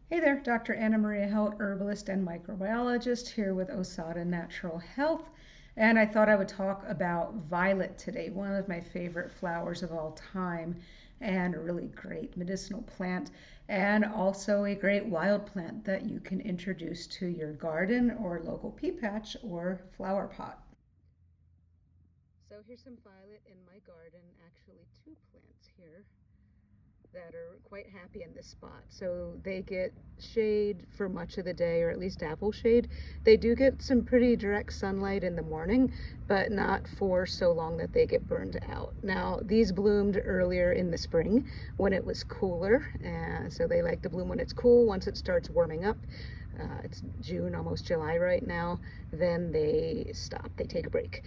Hey there, Dr. Anna Maria Helt, herbalist and microbiologist, here with Osada Natural Health. And I thought I would talk about violet today, one of my favorite flowers of all time, and a really great medicinal plant, and also a great wild plant that you can introduce to your garden or local pea patch or flower pot. So here's some violet in my garden, actually two plants here that are quite happy in this spot. So they get shade for much of the day, or at least apple shade. They do get some pretty direct sunlight in the morning, but not for so long that they get burned out. Now, these bloomed earlier in the spring when it was cooler, and so they like to bloom when it's cool. Once it starts warming up, it's June, almost July right now, then they stop, they take a break.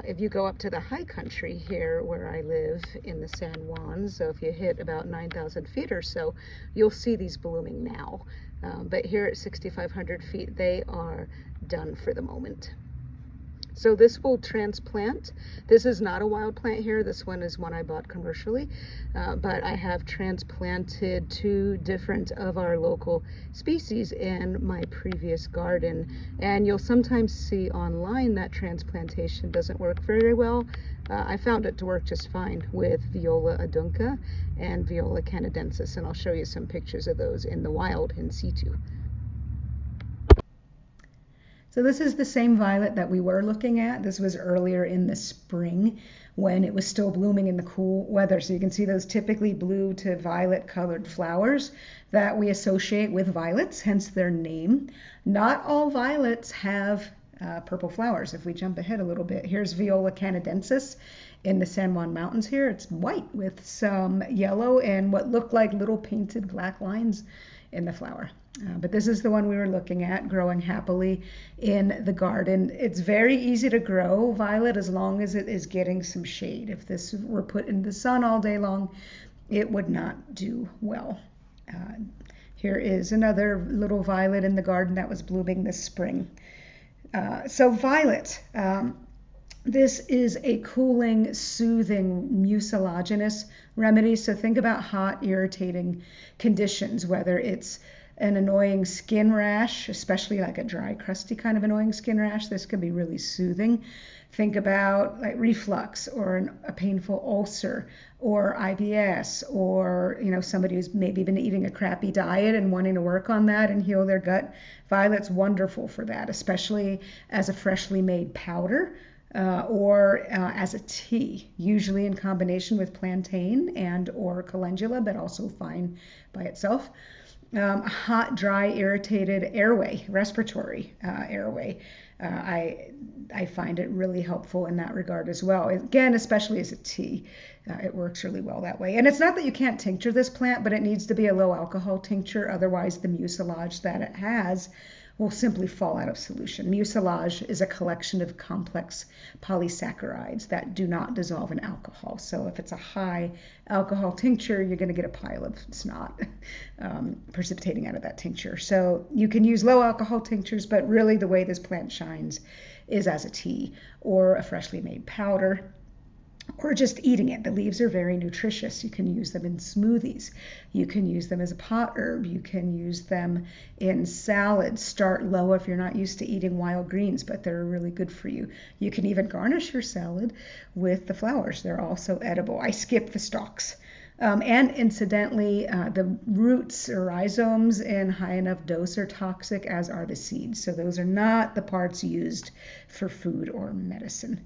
If you go up to the high country here where I live in the San Juans, so if you hit about 9,000 feet or so, you'll see these blooming now. But here at 6,500 feet, they are done for the moment. So this will transplant. This is not a wild plant here. This one is one I bought commercially, but I have transplanted two different of our local species in my previous garden. And you'll sometimes see online that transplantation doesn't work very well. I found it to work just fine with Viola adunca and Viola canadensis, and I'll show you some pictures of those in the wild in situ. So this is the same violet that we were looking at. This was earlier in the spring when it was still blooming in the cool weather. So you can see those typically blue to violet colored flowers that we associate with violets, hence their name. Not all violets have purple flowers. If we jump ahead a little bit, here's Viola canadensis in the San Juan Mountains here. It's white with some yellow and what look like little painted black lines in the flower. But this is the one we were looking at, growing happily in the garden. It's very easy to grow violet as long as it is getting some shade. If this were put in the sun all day long, it would not do well. Here is another little violet in the garden that was blooming this spring. So violet, this is a cooling, soothing, mucilaginous remedy. So think about hot, irritating conditions, whether it's an annoying skin rash, especially like a dry, crusty kind of annoying skin rash. This can be really soothing. Think about like reflux or a painful ulcer or IBS, or somebody who's maybe been eating a crappy diet and wanting to work on that and heal their gut. Violet's wonderful for that, especially as a freshly made powder. Or as a tea, usually in combination with plantain and or calendula, but also fine by itself. Hot, dry, irritated airway, respiratory airway. I find it really helpful in that regard as well. Again, especially as a tea, it works really well that way. And it's not that you can't tincture this plant, but it needs to be a low alcohol tincture. Otherwise, the mucilage that it has will simply fall out of solution. Mucilage is a collection of complex polysaccharides that do not dissolve in alcohol. So if it's a high alcohol tincture, you're going to get a pile of snot precipitating out of that tincture. So you can use low alcohol tinctures, but really the way this plant shines is as a tea or a freshly made powder, or just eating it. The leaves are very nutritious. You can use them in smoothies. You can use them as a pot herb. You can use them in salads. Start low if you're not used to eating wild greens, but they're really good for you. You can even garnish your salad with the flowers. They're also edible. I skip the stalks. And incidentally, the roots or rhizomes in high enough dose are toxic, as are the seeds. So those are not the parts used for food or medicine.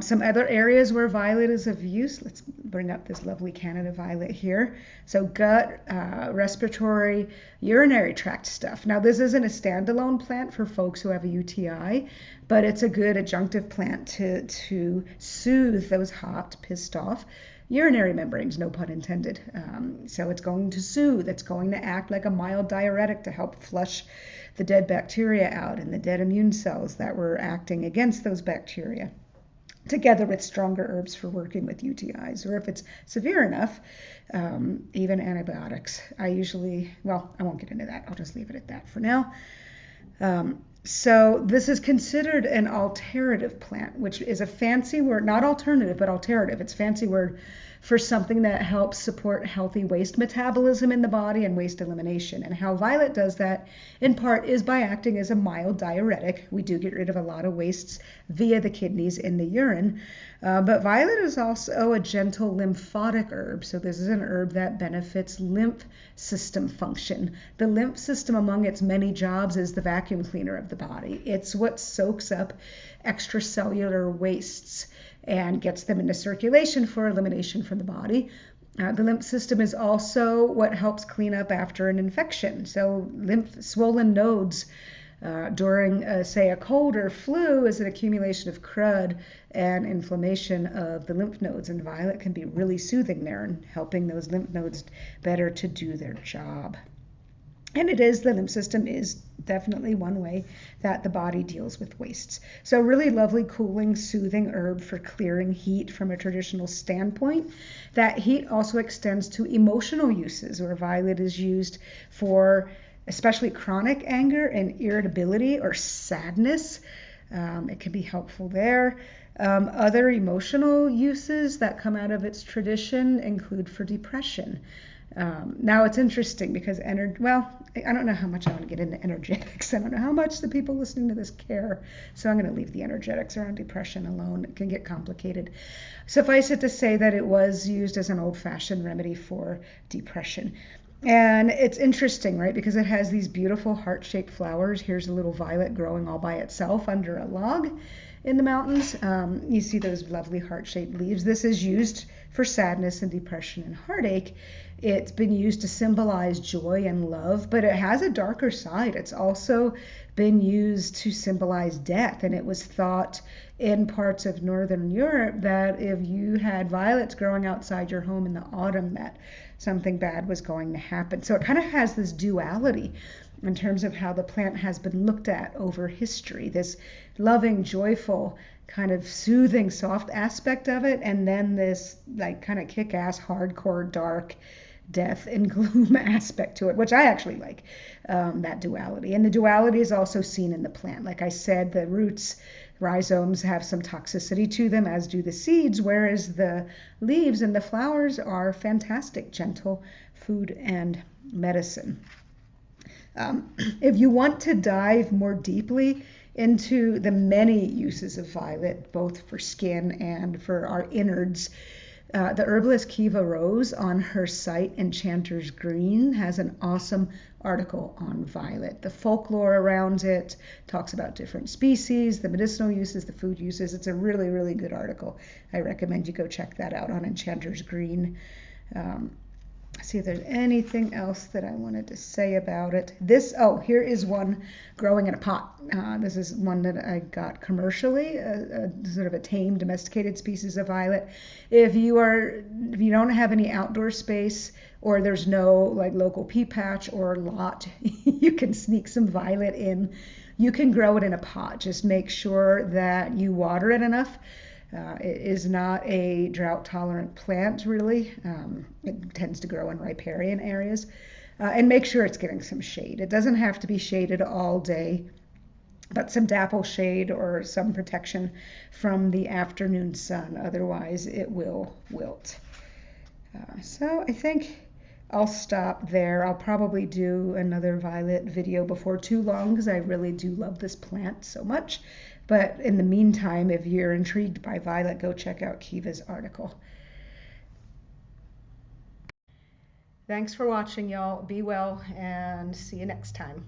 Some other areas where violet is of use, let's bring up this lovely Canada violet here. So gut, respiratory, urinary tract stuff. Now this isn't a standalone plant for folks who have a UTI, but it's a good adjunctive plant to soothe those hot, pissed off urinary membranes, no pun intended. So it's going to soothe, it's going to act like a mild diuretic to help flush the dead bacteria out and the dead immune cells that were acting against those bacteria, together with stronger herbs for working with UTIs, or if it's severe enough, even antibiotics. I won't get into that. I'll just leave it at that for now. So this is considered an alterative plant, which is a fancy word, not alternative, but alterative. It's a fancy word for something that helps support healthy waste metabolism in the body and waste elimination. And how violet does that, in part, is by acting as a mild diuretic. We do get rid of a lot of wastes via the kidneys in the urine. But violet is also a gentle lymphatic herb. So this is an herb that benefits lymph system function. The lymph system, among its many jobs, is the vacuum cleaner of the body. It's what soaks up extracellular wastes and gets them into circulation for elimination from the body. The lymph system is also what helps clean up after an infection. So swollen nodes during, say, a cold or flu is an accumulation of crud and inflammation of the lymph nodes. And violet can be really soothing there and helping those lymph nodes better to do their job. And the lymph system is definitely one way that the body deals with wastes. So really lovely, cooling, soothing herb for clearing heat from a traditional standpoint. That heat also extends to emotional uses, where violet is used for especially chronic anger and irritability or sadness. It can be helpful there. Other emotional uses that come out of its tradition include for depression. Now it's interesting because I don't know how much I want to get into energetics. I don't know how much the people listening to this care. So I'm going to leave the energetics around depression alone. It can get complicated. Suffice it to say that it was used as an old-fashioned remedy for depression. And it's interesting, right? Because it has these beautiful heart-shaped flowers. Here's a little violet growing all by itself under a log in the mountains. You see those lovely heart-shaped leaves. This is used for sadness and depression and heartache. It's been used to symbolize joy and love, but it has a darker side. It's also been used to symbolize death, and it was thought in parts of Northern Europe that if you had violets growing outside your home in the autumn, that something bad was going to happen. So it kind of has this duality in terms of how the plant has been looked at over history, this loving, joyful, kind of soothing, soft aspect of it, and then this like kind of kick-ass, hardcore, dark death and gloom aspect to it, which I actually like, that duality. And the duality is also seen in the plant. Like I said, the roots, rhizomes have some toxicity to them, as do the seeds, whereas the leaves and the flowers are fantastic, gentle food and medicine. If you want to dive more deeply into the many uses of violet, both for skin and for our innards, the herbalist Kiva Rose on her site Enchanter's Green has an awesome article on violet. The folklore around it talks about different species, the medicinal uses, the food uses. It's a really, really good article. I recommend you go check that out on Enchanter's Green. See if there's anything else that I wanted to say about it. Here is one growing in a pot. This is one that I got commercially, a sort of a tame, domesticated species of violet. If you don't have any outdoor space, or there's no like local pea patch or lot, you can sneak some violet in. You can grow it in a pot. Just make sure that you water it enough. It is not a drought-tolerant plant, really. It tends to grow in riparian areas. And make sure it's getting some shade. It doesn't have to be shaded all day, but some dapple shade or some protection from the afternoon sun. Otherwise, it will wilt. So I think I'll stop there. I'll probably do another violet video before too long because I really do love this plant so much. But in the meantime, if you're intrigued by violet, go check out Kiva's article. Thanks for watching, y'all. Be well and see you next time.